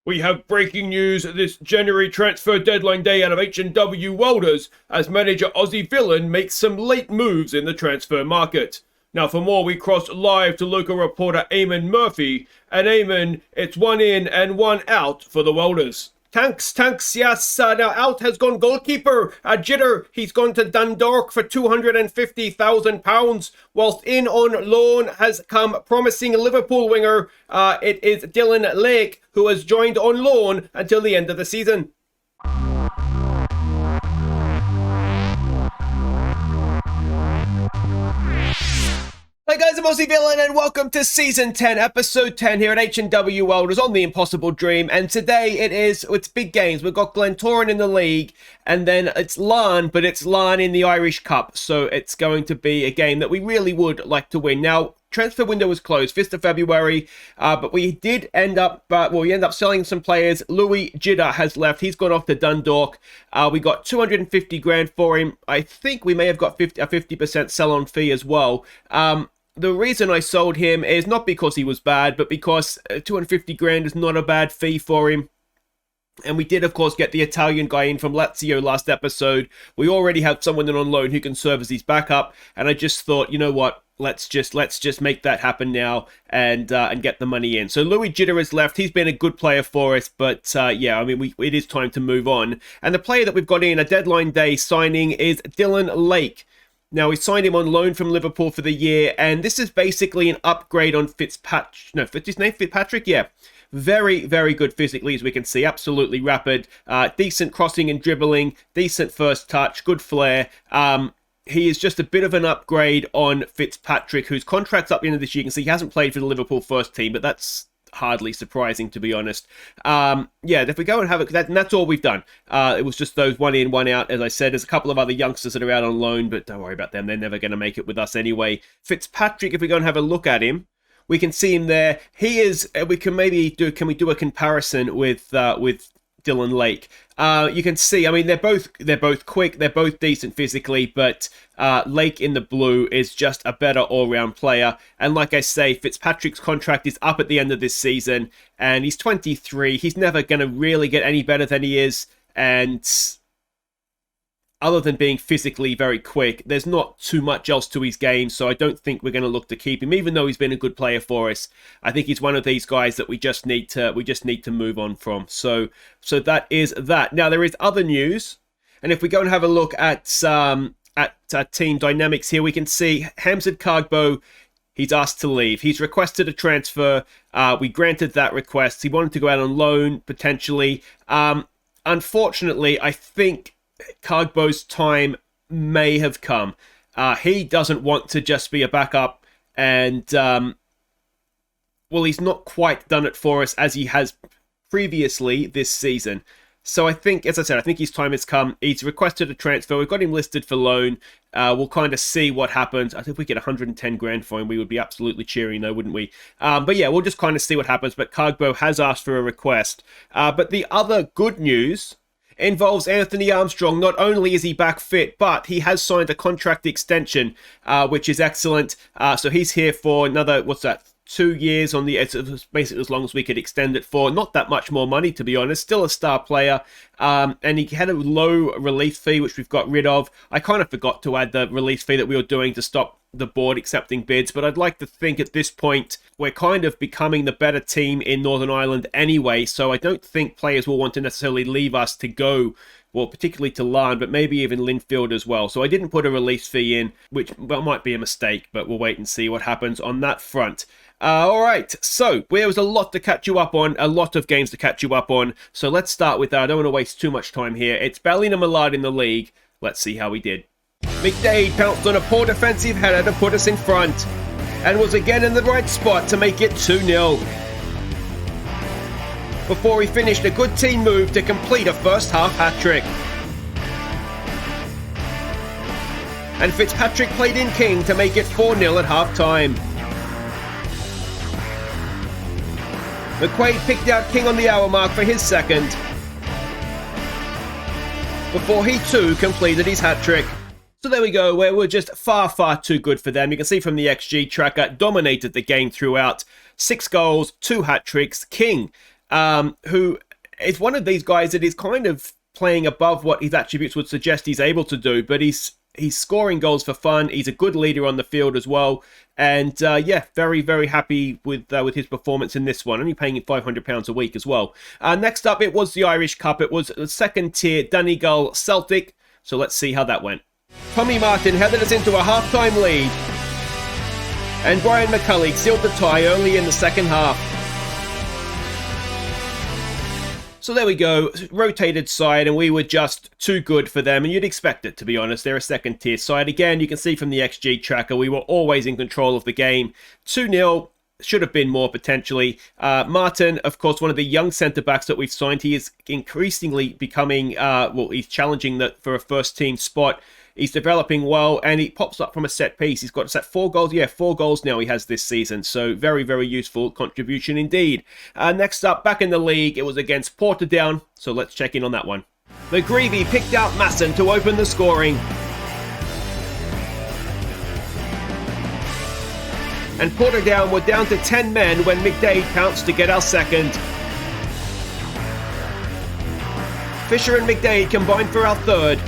We have breaking news this January transfer deadline day out of H&W Welders as manager Aussie Villain makes some late moves in the transfer market. Now for more, we cross live to local reporter Eamon Murphy. And Eamon, it's one in and one out for the Welders. Thanks, yes. Now out has gone goalkeeper Jitter. He's gone to Dundalk for £250,000, whilst in on loan has come promising Liverpool winger. It is Dylan Lake, who has joined on loan until the end of the season. Hey guys, I'm Aussie Villain and welcome to Season 10, Episode 10 here at H&W Welders on The Impossible Dream. And today it's big games. We've got Glentoran in the league and then it's Larne, but it's Larne in the Irish Cup. So it's going to be a game that we really would like to win. Now, transfer window was closed, 5th of February, but we did end up selling some players. Louis Jitter has left. He's gone off to Dundalk. We got 250 grand for him. I think we may have got a 50% sell-on fee as well. The reason I sold him is not because he was bad, but because 250 grand is not a bad fee for him. And we did, of course, get the Italian guy in from Lazio last episode. We already have someone in on loan who can serve as his backup. And I just thought, you know what? Let's just make that happen now and get the money in. So Louis Jitter has left. He's been a good player for us, but yeah, I mean, it is time to move on. And the player that we've got in a deadline day signing is Dylan Lake. Now, we signed him on loan from Liverpool for the year, and this is basically an upgrade on Fitzpatrick. No, his name Fitzpatrick? Yeah. Very, very good physically, as we can see. Absolutely rapid. Decent crossing and dribbling. Decent first touch. Good flair. He is just a bit of an upgrade on Fitzpatrick, whose contract's up the end of this year. You can see he hasn't played for the Liverpool first team, but that's hardly surprising, to be honest. Yeah, if we go and have it, that's all we've done. It was just those one in, one out. As I said, there's a couple of other youngsters that are out on loan, but don't worry about them. They're never going to make it with us anyway. Fitzpatrick, if we go and have a look at him, we can see him there. He is, can we do a comparison with Dylan Lake? You can see, I mean, they're both quick, they're both decent physically, but Lake in the blue is just a better all-round player. And like I say, Fitzpatrick's contract is up at the end of this season, and he's 23. He's never going to really get any better than he is, and other than being physically very quick, there's not too much else to his game, so I don't think we're going to look to keep him, even though he's been a good player for us. I think he's one of these guys that we just need to move on from. So that is that. Now there is other news, and if we go and have a look at team dynamics here, we can see Hamzat Kagbo. He's asked to leave. He's requested a transfer. We granted that request. He wanted to go out on loan potentially. Unfortunately, I think Kagbo's time may have come. He doesn't want to just be a backup, and well, he's not quite done it for us as he has previously this season. So I think, as I said, I think his time has come. He's requested a transfer. We've got him listed for loan. We'll kind of see what happens. I think if we get 110 grand for him, we would be absolutely cheering, though, wouldn't we? But yeah, we'll just kind of see what happens. But Kagbo has asked for a request. But the other good news involves Anthony Armstrong. Not only is he back fit, but he has signed a contract extension, which is excellent. So he's here for another, 2 years on the, it's basically as long as we could extend it for. Not that much more money, to be honest. Still a star player. And he had a low release fee, which we've got rid of. I kind of forgot to add the release fee that we were doing to stop the board accepting bids, but I'd like to think at this point we're kind of becoming the better team in Northern Ireland anyway, so I don't think players will want to necessarily leave us to go, well, particularly to Larne, but maybe even Linfield as well. So I didn't put a release fee in, which might be a mistake, but we'll wait and see what happens on that front. Alright, so there was a lot to catch you up on, a lot of games to catch you up on, so let's start with that. I don't want to waste too much time here. It's Ballina-Millard in the league. Let's see how we did. MCDAID pounced on a poor defensive header to put us in front, and was again in the right spot to make it 2-0. Before he finished a good team move to complete a first half hat-trick. And Fitzpatrick played in King to make it 4-0 at half-time. McQuaid picked out King on the hour mark for his second, before he too completed his hat-trick. So there we go, where we're just far, far too good for them. You can see from the XG tracker, dominated the game throughout. 6 goals, 2 hat-tricks. King who is one of these guys that is kind of playing above what his attributes would suggest he's able to do, but he's scoring goals for fun. He's a good leader on the field as well. And yeah, very, very happy with his performance in this one. Only paying him £500 a week as well. Next up, it was the Irish Cup. It was the second tier Donegal Celtic. So let's see how that went. Tommy Martin headed us into a half-time lead. And Brian McCulley sealed the tie early in the second half. So there we go, rotated side, and we were just too good for them, and you'd expect it, to be honest. They're a second tier side. Again, you can see from the XG tracker, we were always in control of the game. 2-0, should have been more potentially. Martin, of course, one of the young centre-backs that we've signed, he is increasingly becoming, well, he's challenging for a first-team spot. He's developing well, and he pops up from a set piece. He's got set 4 goals. Yeah, 4 goals now he has this season. So very, very useful contribution indeed. Next up, back in the league, it was against Portadown. So let's check in on that one. McGreevy picked out Masson to open the scoring. And Portadown were down to 10 men when McDaid pounced to get our second. Fisher and McDaid combined for our third.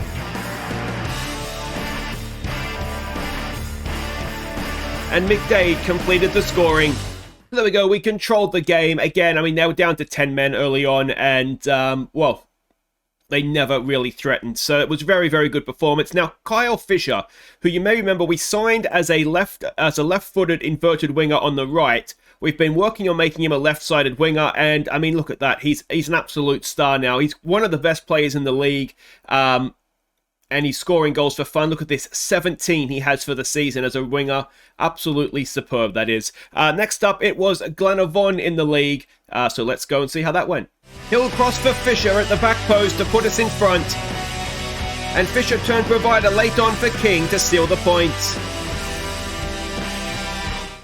And McDaid completed the scoring. There we go, we controlled the game. Again, I mean, they were down to 10 men early on, and, well, they never really threatened. So it was very, very good performance. Now, Kyle Fisher, who you may remember we signed as a left-footed inverted winger on the right. We've been working on making him a left-sided winger, and, I mean, look at that. He's an absolute star now. He's one of the best players in the league. And he's scoring goals for fun. Look at this, 17 he has for the season as a winger. Absolutely superb, that is. Next up, it was Glentoran in the league. So let's go and see how that went. Hill cross for Fisher at the back post to put us in front. And Fisher turned provider late on for King to seal the points.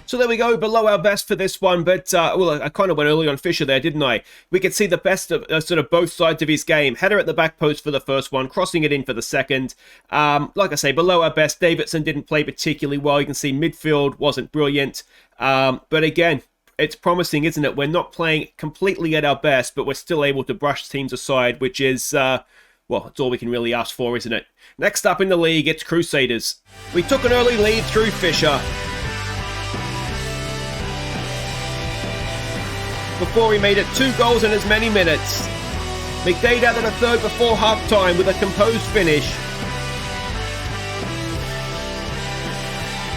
So there we go, below our best for this one, but, well, I kind of went early on Fisher there, didn't I? We could see the best of sort of both sides of his game. Header at the back post for the first one, crossing it in for the second. Like I say, below our best, Davidson didn't play particularly well. You can see midfield wasn't brilliant. But again, it's promising, isn't it? We're not playing completely at our best, but we're still able to brush teams aside, which is, well, that's all we can really ask for, isn't it? Next up in the league, it's Crusaders. We took an early lead through Fisher, before he made it 2 goals in as many minutes. McDaid added a third before half-time with a composed finish.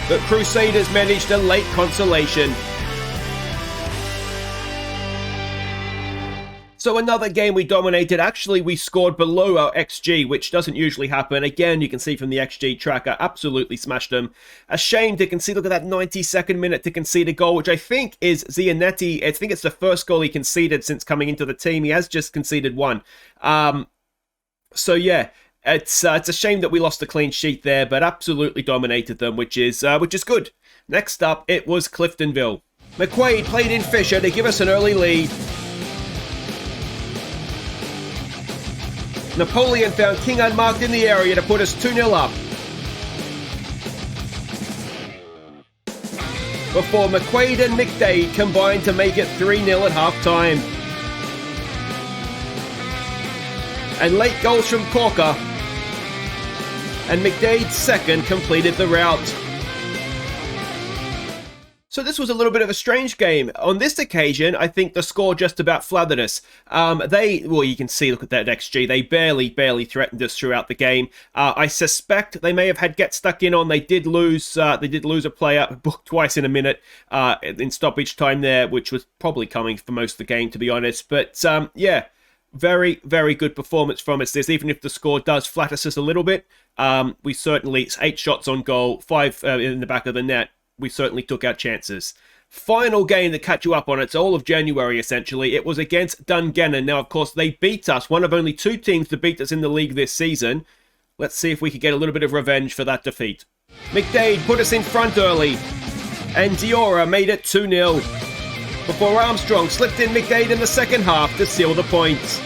But Crusaders managed a late consolation. So another game we dominated. Actually, we scored below our XG, which doesn't usually happen. Again, you can see from the XG tracker, absolutely smashed them. A shame to concede. Look at that 92nd minute to concede a goal, which I think is Zianetti. I think it's the first goal he conceded since coming into the team. He has just conceded one. So yeah, it's a shame that we lost the clean sheet there, but absolutely dominated them, which is good. Next up, it was Cliftonville. McQuaid played in Fisher to give us an early lead. Napoleon found King unmarked in the area to put us 2-0 up. Before McQuaid and McDaid combined to make it 3-0 at half-time. And late goals from Corker. And McDaid's second completed the rout. So this was a little bit of a strange game. On this occasion, I think the score just about flattered us. Well, you can see, look at that XG. They barely threatened us throughout the game. I suspect they may have had get stuck in on. They did lose a player booked twice in a minute in stoppage time there, which was probably coming for most of the game, to be honest. But yeah, very, very good performance from us. Even if the score does flatter us a little bit, we certainly 8 shots on goal, 5 in the back of the net. We certainly took our chances. Final game to catch you up on. It's all of January, essentially. It was against Dungannon. Now, of course, they beat us. One of only 2 teams to beat us in the league this season. Let's see if we could get a little bit of revenge for that defeat. McDaid put us in front early. And Diora made it 2-0. Before Armstrong slipped in McDaid in the second half to seal the points.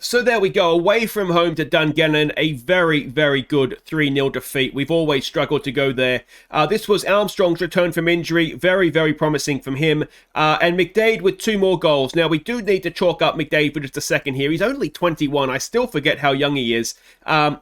So there we go, away from home to Dungannon, a very, very good 3-0 defeat. We've always struggled to go there. This was Armstrong's return from injury, very, very promising from him. And McDaid with 2 more goals. Now, we do need to chalk up McDaid for just a second here. He's only 21. I still forget how young he is.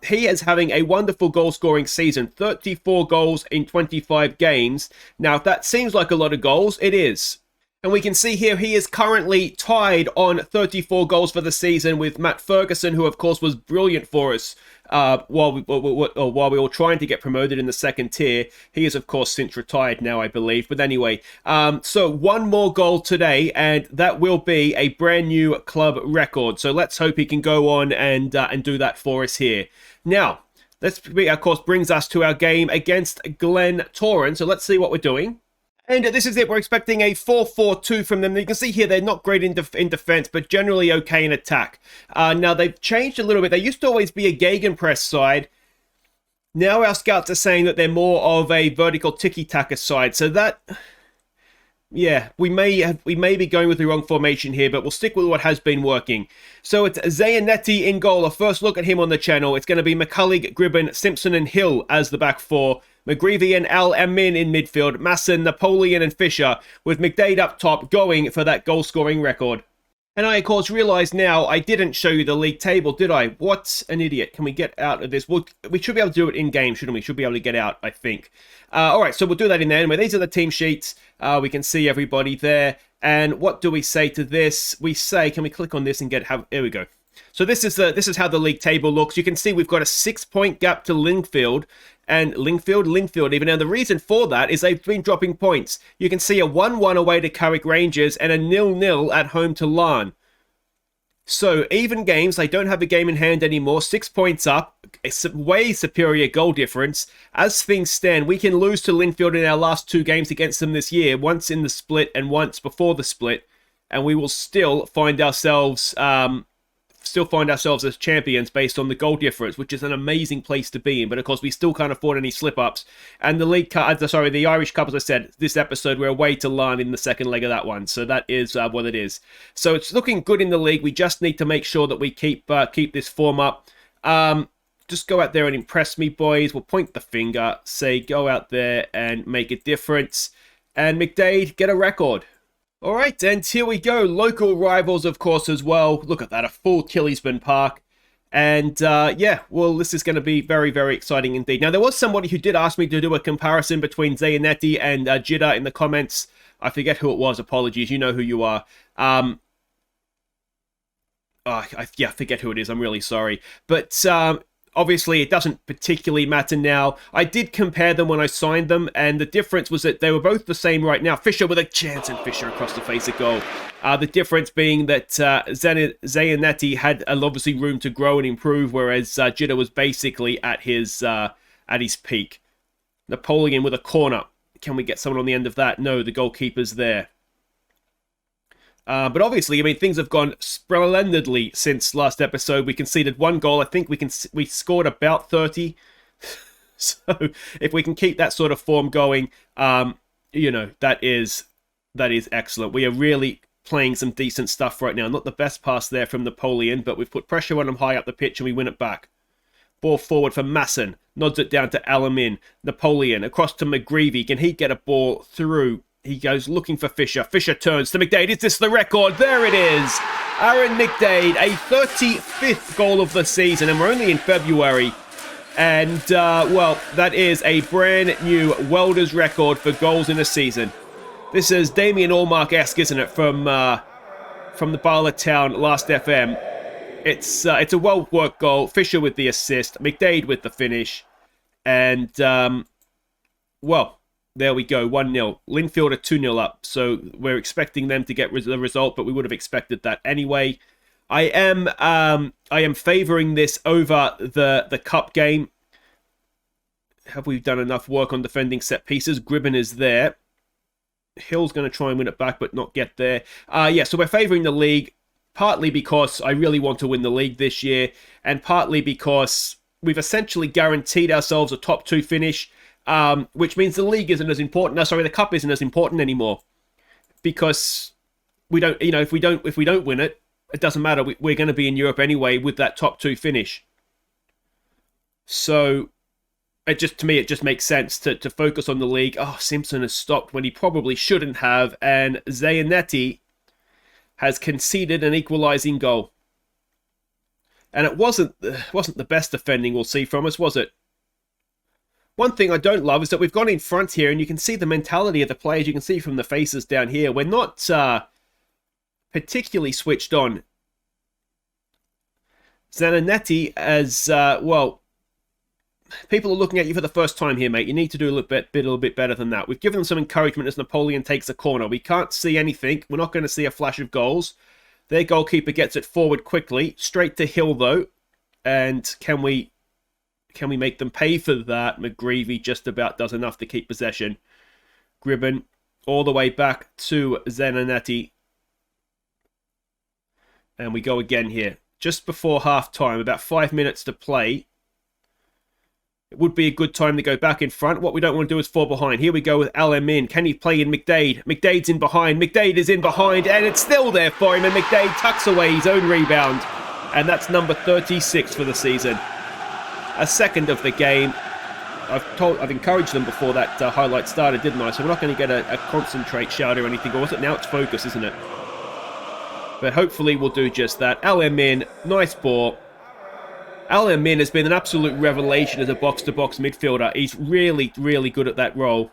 He is having a wonderful goal-scoring season, 34 goals in 25 games. Now, if that seems like a lot of goals, it is. And we can see here he is currently tied on 34 goals for the season with Matt Ferguson, who of course was brilliant for us while we were trying to get promoted in the second tier. He is of course since retired now, I believe. But anyway, so 1 more goal today, and that will be a brand new club record. So let's hope he can go on and do that for us here. Now, this of course brings us to our game against Glentoran. So let's see what we're doing. And this is it. We're expecting a 4-4-2 from them. You can see here they're not great in defense, but generally okay in attack. Now, they've changed a little bit. They used to always be a gegenpress side. Now our scouts are saying that they're more of a vertical tiki-taka side. So that, yeah, we may be going with the wrong formation here, but we'll stick with what has been working. So it's Zayanetti in goal. A first look at him on the channel. It's going to be McCullough, Gribben, Simpson, and Hill as the back 4. McGreevy and Al-Amin in midfield, Masson, Napoleon and Fisher, with McDaid up top going for that goal-scoring record. And I, of course, realise now I didn't show you the league table, did I? What an idiot. Can we get out of this? Well, we should be able to do it in-game, shouldn't we? Should be able to get out, I think. Alright, so we'll do that in there. Anyway, these are the team sheets. We can see everybody there. And what do we say to this? We say, can we click on this and get... Here we go. So this is how the league table looks. You can see we've got a 6-point gap to Lingfield. And Lingfield even. Now, the reason for that is they've been dropping points. You can see a 1-1 away to Carrick Rangers and a 0-0 at home to Larne. So, even games, they don't have a game in hand anymore. 6 points up, a way superior goal difference. As things stand, we can lose to Lingfield in our last 2 games against them this year. Once in the split and once before the split. And we will still find ourselves... as champions based on the goal difference, which is an amazing place to be in. But of course, we still can't afford any slip-ups. And the Irish Cup, as I said, this episode, we're away to Larne in the second leg of that one. So that is what it is. So it's looking good in the league. We just need to make sure that we keep this form up. Just go out there and impress me, boys. We'll point the finger, say go out there and make a difference. And McDaid, get a record. Alright, and here we go. Local rivals, of course, as well. Look at that, a full Tillysburn Park. And, yeah, well, this is going to be very, very exciting indeed. Now, there was somebody who did ask me to do a comparison between Zayanetti and Jidda in the comments. I forget who it was. Apologies. You know who you are. I forget who it is. I'm really sorry. But, obviously, it doesn't particularly matter now. I did compare them when I signed them, and the difference was that they were both the same right now. Fisher with a chance, and Fisher across the face of goal. The difference being that Zayanetti had obviously room to grow and improve, whereas Jidda was basically at his peak. Napoleon with a corner. Can we get someone on the end of that? No, the goalkeeper's there. But obviously, I mean, things have gone splendidly since last episode. We conceded 1 goal. I think we scored about 30. So if we can keep that sort of form going, you know, that is excellent. We are really playing some decent stuff right now. Not the best pass there from Napoleon, but we've put pressure on him high up the pitch and we win it back. Ball forward for Masson. Nods it down to Alamin. Napoleon across to McGreevy. Can he get a ball through? He goes looking for Fisher. Fisher turns to McDaid. Is this the record? There it is. Aaron McDaid, a 35th goal of the season, and we're only in February. And, well, that is a brand new Welders record for goals in a season. This is Damien Allmark-esque, isn't it, from the Barletown last FM. It's a well-worked goal. Fisher with the assist. McDaid with the finish. And, well... There we go, 1-0. Lingfield are 2-0 up, so we're expecting them to get the result, but we would have expected that anyway. I am favouring this over the cup game. Have we done enough work on defending set pieces? Gribben is there. Hill's going to try and win it back, but not get there. Yeah, so we're favouring the league, partly because I really want to win the league this year, and partly because we've essentially guaranteed ourselves a top 2 finish. Which means the league isn't as important. No, sorry, the cup isn't as important anymore, because we don't, you know, if we don't win it, it doesn't matter. We're going to be in Europe anyway with that top 2 finish. So to me, it just makes sense to focus on the league. Oh, Simpson has stopped when he probably shouldn't have, and Zanetti has conceded an equalising goal. And it wasn't the best defending we'll see from us, was it? One thing I don't love is that we've gone in front here, and you can see the mentality of the players. You can see from the faces down here. We're not particularly switched on. Zanetti, as well, people are looking at you for the first time here, mate. You need to do a little bit better than that. We've given them some encouragement as Napoleon takes the corner. We can't see anything. We're not going to see a flash of goals. Their goalkeeper gets it forward quickly, straight to Hill though. And can we make them pay for that? McGreevy just about does enough to keep possession. Gribben all the way back to Zanetti. And we go again here. Just before half-time, about 5 minutes to play. It would be a good time to go back in front. What we don't want to do is fall behind. Here we go with LM in. Can he play in McDaid? McDaid's in behind. McDaid is in behind, and it's still there for him. And McDaid tucks away his own rebound. And that's number 36 for the season. A second of the game. I've encouraged them before that highlight started, didn't I? So we're not going to get a concentrate shout or anything. Or was it? Now it's focus, isn't it? But hopefully we'll do just that. LM in. Nice ball. LM Min has been an absolute revelation as a box-to-box midfielder. He's really, really good at that role.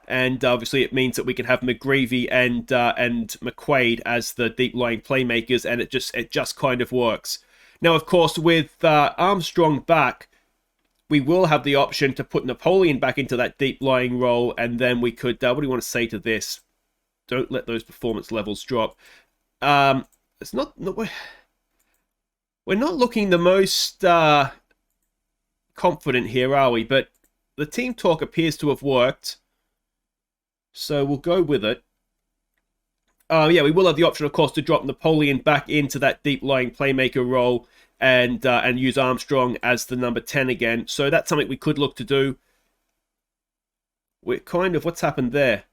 And obviously it means that we can have McGreevy and McQuaid as the deep-lying playmakers, and it just kind of works. Now, of course, with Armstrong back, we will have the option to put Napoleon back into that deep-lying role, and then we could... what do you want to say to this? Don't let those performance levels drop. It's not we're not looking the most confident here, are we? But the team talk appears to have worked. So we'll go with it. Yeah, we will have the option, of course, to drop Napoleon back into that deep-lying playmaker role and use Armstrong as the number 10 again. So that's something we could look to do. We're kind of... What's happened there?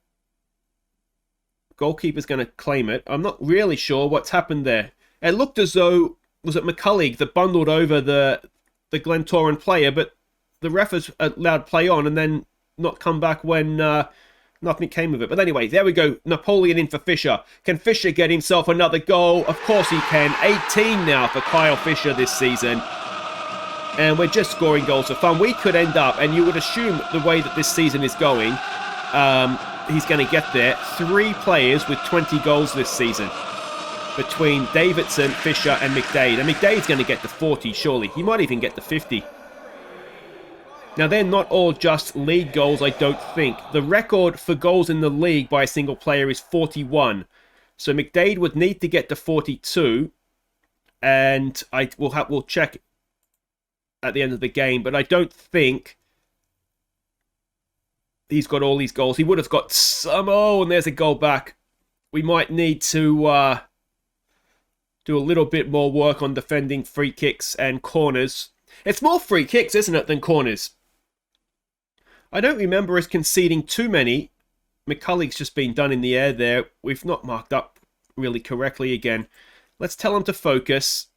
Goalkeeper's going to claim it. I'm not really sure what's happened there. It looked as though... Was it McCullough that bundled over the Glentoran player, but the ref has allowed play on and then not come back when nothing came of it. But anyway, there we go. Napoleon in for Fisher. Can Fisher get himself another goal? Of course he can. 18 now for Kyle Fisher this season. And we're just scoring goals for fun. We could end up, and you would assume the way that this season is going, he's going to get there. 3 players with 20 goals this season. Between Davidson, Fisher and McDaid. And McDaid's going to get to 40, surely. He might even get to 50. Now, they're not all just league goals, I don't think. The record for goals in the league by a single player is 41. So McDaid would need to get to 42. And we'll check at the end of the game. But I don't think he's got all these goals. He would have got some... Oh, and there's a goal back. We might need to... do a little bit more work on defending free kicks and corners. It's more free kicks, isn't it, than corners? I don't remember us conceding too many. McCullough's just been done in the air there. We've not marked up really correctly again. Let's tell him to focus.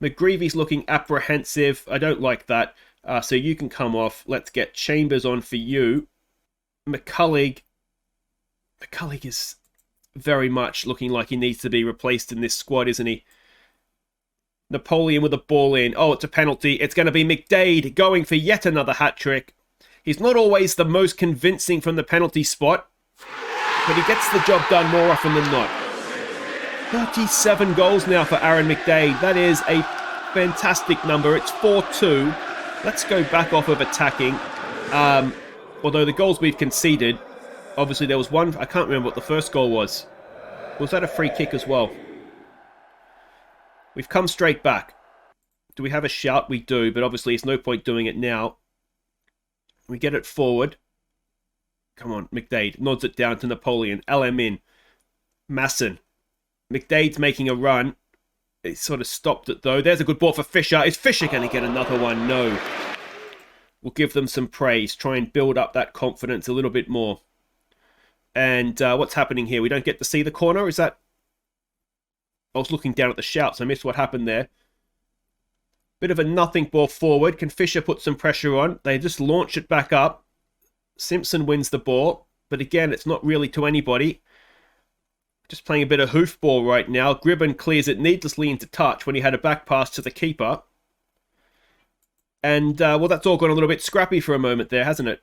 McGreevy's looking apprehensive. I don't like that. So you can come off. Let's get Chambers on for you. McCullough is... very much looking like he needs to be replaced in this squad, isn't he? Napoleon with a ball in. Oh, it's a penalty. It's going to be McDaid going for yet another hat-trick. He's not always the most convincing from the penalty spot, but he gets the job done more often than not. 37 goals now for Aaron McDaid. That is a fantastic number. It's 4-2. Let's go back off of attacking. Although the goals we've conceded... Obviously, there was one... I can't remember what the first goal was. Was that a free kick as well? We've come straight back. Do we have a shout? We do, but obviously, it's no point doing it now. We get it forward. Come on, McDaid. Nods it down to Napoleon. LM in. Masson. McDaid's making a run. It sort of stopped it, though. There's a good ball for Fisher. Is Fisher going to get another one? No. We'll give them some praise. Try and build up that confidence a little bit more. And what's happening here? We don't get to see the corner? Is that... I was looking down at the shouts. I missed what happened there. Bit of a nothing ball forward. Can Fisher put some pressure on? They just launch it back up. Simpson wins the ball. But again, it's not really to anybody. Just playing a bit of hoofball right now. Gribben clears it needlessly into touch when he had a back pass to the keeper. And, well, that's all gone a little bit scrappy for a moment there, hasn't it?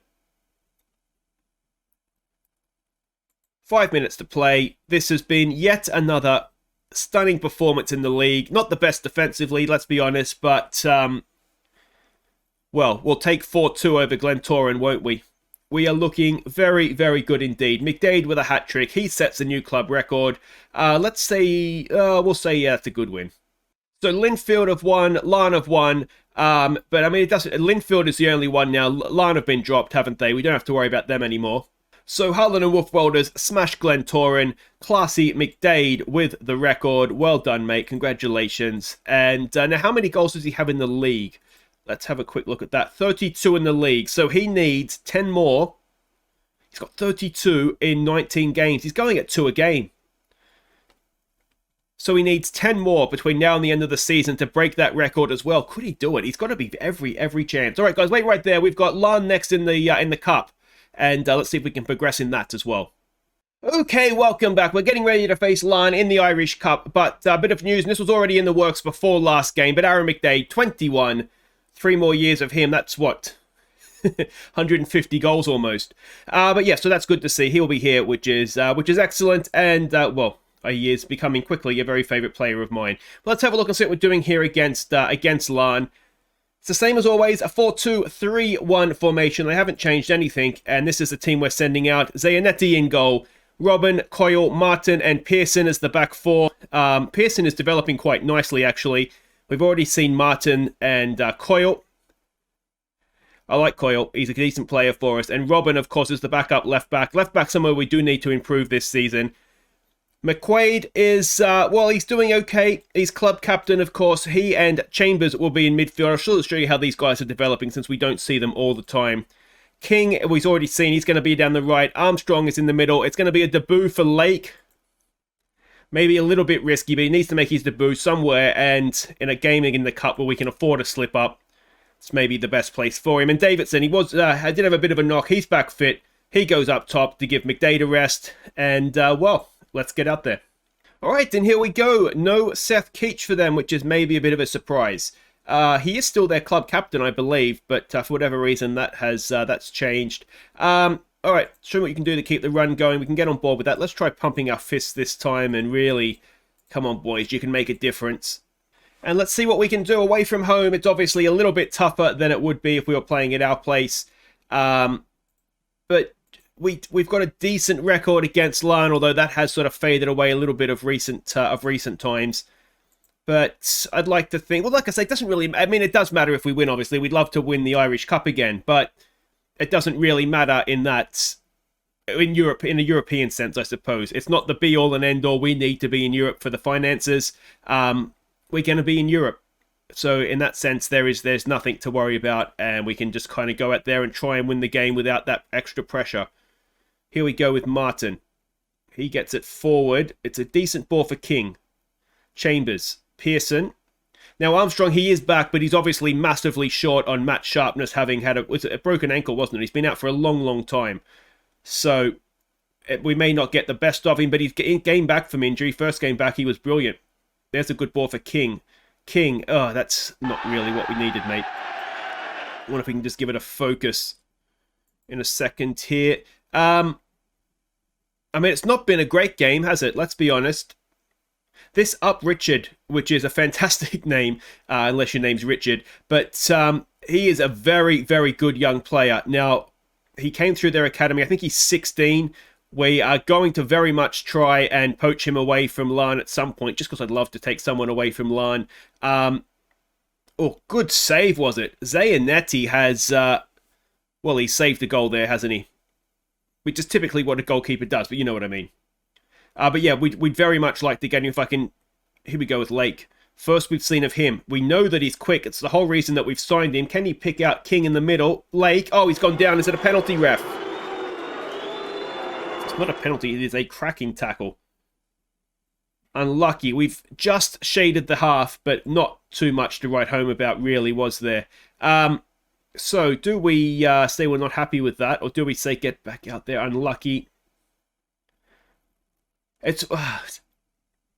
5 minutes to play. This has been yet another stunning performance in the league. Not the best defensively, let's be honest, but, well, we'll take 4-2 over Glentoran, won't we? We are looking very, very good indeed. McDaid with a hat-trick. He sets a new club record. Let's say, we'll say, yeah, it's a good win. So Linfield have won, Larne have won, but I mean, it doesn't. Linfield is the only one now. Larne have been dropped, haven't they? We don't have to worry about them anymore. So Harlan and Wolf Welders smash Glentoran. Classy McDaid with the record. Well done, mate. Congratulations. And now, how many goals does he have in the league? Let's have a quick look at that. 32 in the league. So he needs 10 more. He's got 32 in 19 games. He's going at 2 a game. So he needs 10 more between now and the end of the season to break that record as well. Could he do it? He's got to be every chance. All right, guys, wait right there. We've got Larne next in the cup. And let's see if we can progress in that as well. Okay, welcome back. We're getting ready to face Larne in the Irish Cup. But a bit of news, and this was already in the works before last game. But Aaron McDaid, 21. 3 more years of him. That's what? 150 goals almost. But yeah, so that's good to see. He'll be here, which is excellent. And, well, he is becoming quickly a very favourite player of mine. But let's have a look and see what we're doing here against Larne. It's the same as always, a 4-2-3-1 formation. They haven't changed anything. And this is the team we're sending out. Zayanetti in goal. Robin, Coyle, Martin, and Pearson as the back four. Pearson is developing quite nicely, actually. We've already seen Martin and Coyle. I like Coyle. He's a decent player for us. And Robin, of course, is the backup left back. Left back somewhere we do need to improve this season. McQuaid is, well, he's doing okay. He's club captain, of course. He and Chambers will be in midfield. I'll show you how these guys are developing since we don't see them all the time. King, we've already seen. He's going to be down the right. Armstrong is in the middle. It's going to be a debut for Lake. Maybe a little bit risky, but he needs to make his debut somewhere, and in a gaming in the cup where we can afford a slip up, it's maybe the best place for him. And Davidson, he was, I did have a bit of a knock. He's back fit. He goes up top to give McDaid a rest, and, well, let's get out there. All right, and here we go. No Seth Keach for them, which is maybe a bit of a surprise. He is still their club captain, I believe, but for whatever reason, that's changed. All right, show me what you can do to keep the run going. We can get on board with that. Let's try pumping our fists this time and really, come on, boys, you can make a difference. And let's see what we can do away from home. It's obviously a little bit tougher than it would be if we were playing at our place. But we've got a decent record against Larne, although that has sort of faded away a little bit of recent times. But I'd like to think, well, like I say, it doesn't really, I mean, it does matter if we win, obviously. We'd love to win the Irish Cup again, but it doesn't really matter in that, in Europe, in a European sense, I suppose. It's not the be-all and end-all. We need to be in Europe for the finances. We're going to be in Europe. So in that sense, there's nothing to worry about, and we can just kind of go out there and try and win the game without that extra pressure. Here we go with Martin. He gets it forward. It's a decent ball for King. Chambers. Pearson. Now, Armstrong, he is back, but he's obviously massively short on match sharpness, having had a broken ankle, wasn't it? He's been out for a long, long time. So, we may not get the best of him, but he's game back from injury. First game back, he was brilliant. There's a good ball for King. King, oh, that's not really what we needed, mate. I wonder if we can just give it a focus in a second here. I mean, it's not been a great game, has it? Let's be honest. This Up Richard, which is a fantastic name, unless your name's Richard, but he is a very, very good young player. Now, he came through their academy. I think he's 16. We are going to very much try and poach him away from Larne at some point, just because I'd love to take someone away from Larne. Oh, good save, was it? Zayanetti has, well, he saved the goal there, hasn't he? Which is typically what a goalkeeper does, but you know what I mean. But yeah, we'd very much like to get him if I can. Here we go with Lake. First we've seen of him. We know that he's quick. It's the whole reason that we've signed him. Can he pick out King in the middle? Lake. Oh, he's gone down. Is it a penalty, ref? It's not a penalty. It is a cracking tackle. unlucky. We've just shaded the half, but not too much to write home about, really, was there? So, do we say we're not happy with that, or do we say get back out there? Unlucky. It's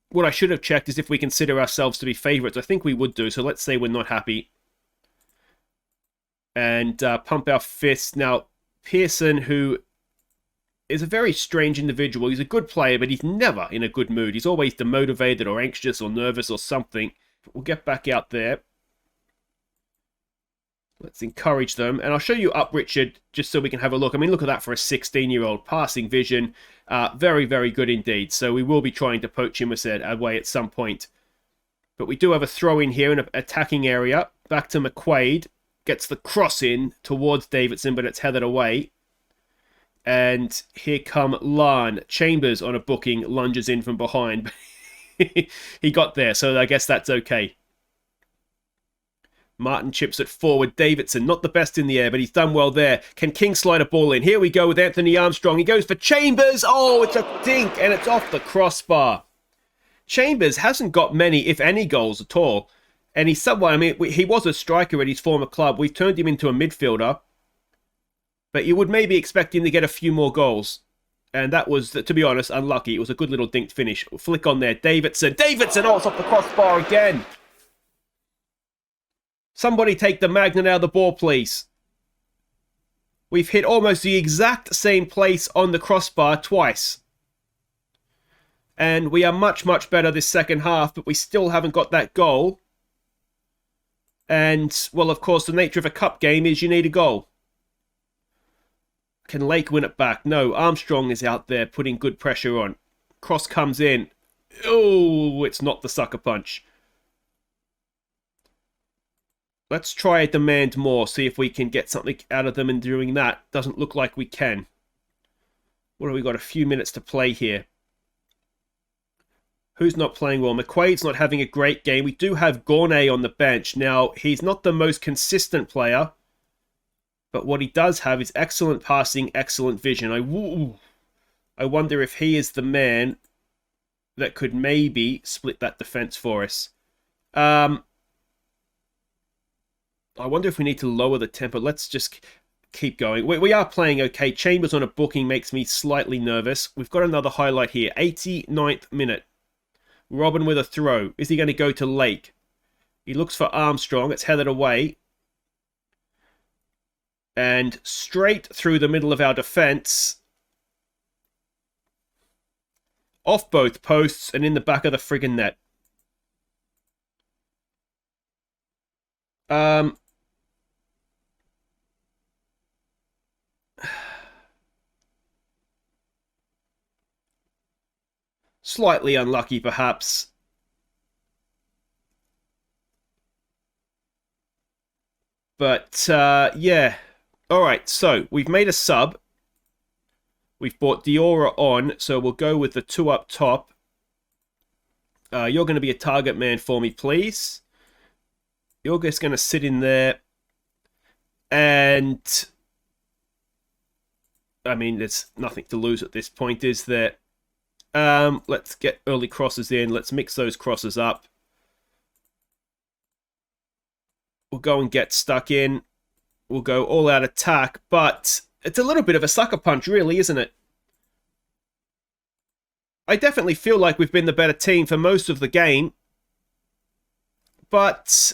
what I should have checked is if we consider ourselves to be favourites. I think we would do, so let's say we're not happy. And pump our fists. Now, Pearson, who is a very strange individual. He's a good player, but he's never in a good mood. He's always demotivated or anxious or nervous or something. We'll get back out there. Let's encourage them. And I'll show you up Richard just so we can have a look. I mean, look at that for a 16-year-old. Passing vision. Very, very good indeed. So we will be trying to poach him away at some point. But we do have a throw in here in an attacking area. Back to McQuaid. Gets the cross in towards Davidson, but it's headed away. And here come Larne. Chambers on a booking, lunges in from behind. He got there, so I guess that's okay. Martin chips it forward. Davidson, not the best in the air, but he's done well there. Can King slide a ball in? Here we go with Anthony Armstrong. He goes for Chambers. Oh, it's a dink, and it's off the crossbar. Chambers hasn't got many, if any, goals at all. And he's someone, I mean, he was a striker at his former club. We've turned him into a midfielder. But you would maybe expect him to get a few more goals. And that was, to be honest, unlucky. It was a good little dinked finish. Flick on there. Davidson. Davidson! Oh, it's off the crossbar again. Somebody take the magnet out of the ball, please. We've hit almost the exact same place on the crossbar twice. And we are much, much better this second half, but we still haven't got that goal. And, well, of course, the nature of a cup game is you need a goal. Can Lake win it back? No, Armstrong is out there putting good pressure on. Cross comes in. Oh, it's not the sucker punch. Let's try a demand more, see if we can get something out of them in doing that. Doesn't look like we can. What have we got? A few minutes to play here. Who's not playing well? McQuaid's not having a great game. We do have Gournay on the bench. Now, he's not the most consistent player. But what he does have is excellent passing, excellent vision. I wonder if he is the man that could maybe split that defense for us. I wonder if we need to lower the tempo. Let's just keep going. We are playing okay. Chambers on a booking makes me slightly nervous. We've got another highlight here. 89th minute. Robin with a throw. Is he going to go to Lake? He looks for Armstrong. It's headed away. And straight through the middle of our defence. Off both posts and in the back of the friggin' net. Slightly unlucky, perhaps. But, yeah. Alright, so we've made a sub. We've brought Diora on, so we'll go with the two up top. You're going to be a target man for me, please. You're just going to sit in there. And, I mean, there's nothing to lose at this point, is there? Let's get early crosses in. Let's mix those crosses up. We'll go and get stuck in. We'll go all out attack, but it's a little bit of a sucker punch, really, isn't it? I definitely feel like we've been the better team for most of the game, but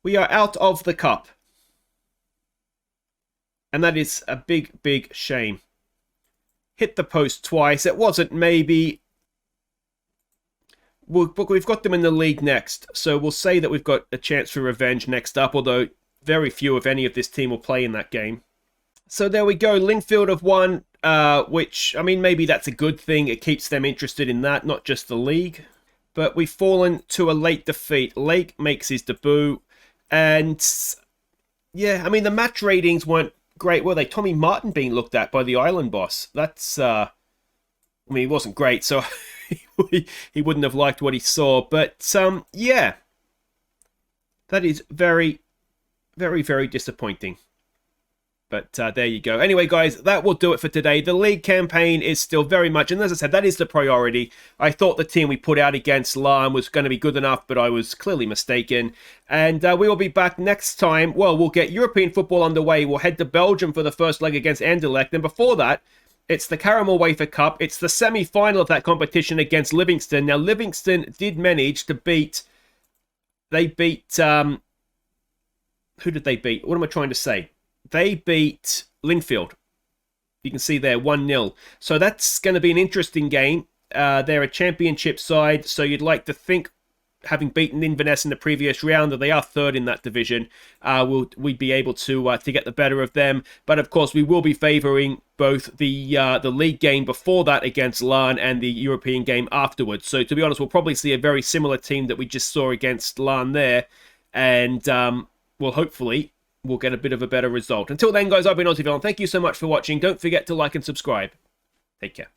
we are out of the cup. And that is a big, big shame. Hit the post twice. It wasn't maybe... We've got them in the league next, so we'll say that we've got a chance for revenge next up, although very few, if any, of this team will play in that game. So there we go. Linfield have won, which, I mean, maybe that's a good thing. It keeps them interested in that, not just the league. But we've fallen to a late defeat. Lake makes his debut. And, yeah, I mean, the match ratings weren't great, were they? Tommy Martin being looked at by the Island boss. That's, I mean, he wasn't great, so he wouldn't have liked what he saw. But, yeah, that is very, very, very disappointing. But there you go. Anyway, guys, that will do it for today. The league campaign is still very much, and as I said, that is the priority. I thought the team we put out against Larne was going to be good enough, but I was clearly mistaken. And we will be back next time. Well, we'll get European football underway. We'll head to Belgium for the first leg against Anderlecht. And before that, it's the Caramel Wafer Cup. It's the semi-final of that competition against Livingston. Now, Livingston did manage to beat... They beat... who did they beat? What am I trying to say? They beat Linfield. You can see there, 1-0. So that's going to be an interesting game. They're a championship side, so you'd like to think, having beaten Inverness in the previous round, that they are third in that division, we'd be able to get the better of them. But of course, we will be favouring both the league game before that against Larne and the European game afterwards. So to be honest, we'll probably see a very similar team that we just saw against Larne there, and we'll hopefully get a bit of a better result. Until then, guys, I've been Aussie Villain. Thank you so much for watching. Don't forget to like and subscribe. Take care.